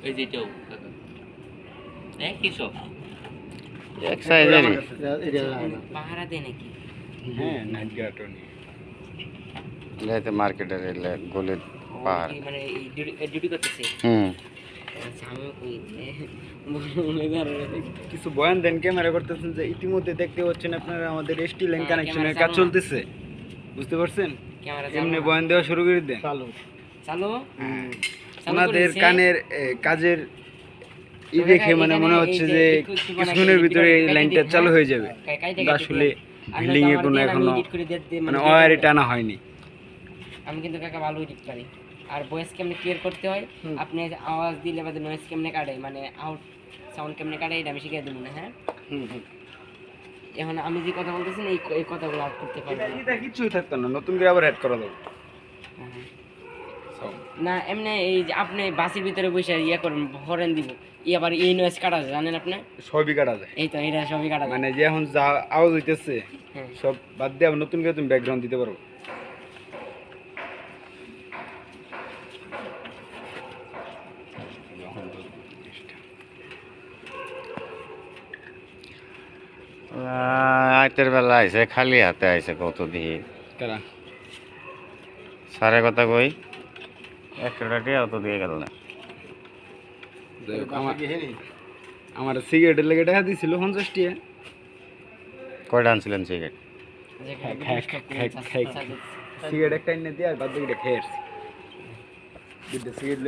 এই যেটাও একই সব এক সাইজেরই পাহারা দেয় নাকি? হ্যাঁ নাইট গার্ডও নেই যাইতে মার্কেটের এলে গলির পাহাড় মানে ডিউটি করতেছে। আচ্ছা আমিও কই কিছু বয়ান দেন ক্যামেরা করতেছেন যে ইতিমধ্যে দেখতে পাচ্ছেন আপনারা আমাদের এসটি লাইন হ্যাঁ, কানেকশনের ক্যামেরা কাজ চালু। চলতেছে, বুঝতে পারছেন? ক্যামেরা এমনি বয়ান দেওয়া শুরু করে দেন। চালু চালু ওনাদের করেছে। কানের কাজের ই তো দেখে মানে এখানে মনে এই হচ্ছে যে যে কিছু কিছুক্ষণের ভিতরে এই লাইনটা চালু হয়ে যাবে, কিন্তু আসলে বিল্ডিং এ কোনো এখনো মানে ওয়ারই টানা হয়নি। আমি কিন্তু কাকা ভালো এডিট পারি। আর ভয়েস কেমনে ক্লিয়ার করতে হয়, আপনি আওয়াজ দিলে বাদে নয়েজ কেমনে কাটে, মানে আউট সাউন্ড কেমনে কাটে, এটা আমি শিখিয়ে দেবো না। হ্যাঁ এখন আমি যে কথা বলতেছি না, এই কথাগুলো আউট করতে পারবো এটা কিছুই থাকতো না, নতুন করে আবার অ্যাড করা যাবে। না এমনি এই যে আপনি বাসের ভিতরে বসে ইয়ে করেন হরেন দিব, আবার এই নয়েজ কাটা যায় জানেন আপনি? সবই কাটা যায়, এই তো এটা সবই কাটা যায়। মানে যে এখন যা আওয়াজ হইতেছে হ্যাঁ। সব বাদ দিয়ে আবার নতুন করে তুমি ব্যাকগ্রাউন্ড দিতে পারো। রাতের বেলা আইছে, খালি হাতে আইছে কত দিয়ে কারা সারে কথা কই 100 টাকা অত দিয়ে গেল না। আমার সিগারেটের লেগে টাকা দিছিল 50 টাকা। কয়টা আনছিলেন সিগারেট? সিগারেট একটা এনে দিয়ে আর বাদ বাকিটা খেয়ে আসছি। দুটো সিগারেট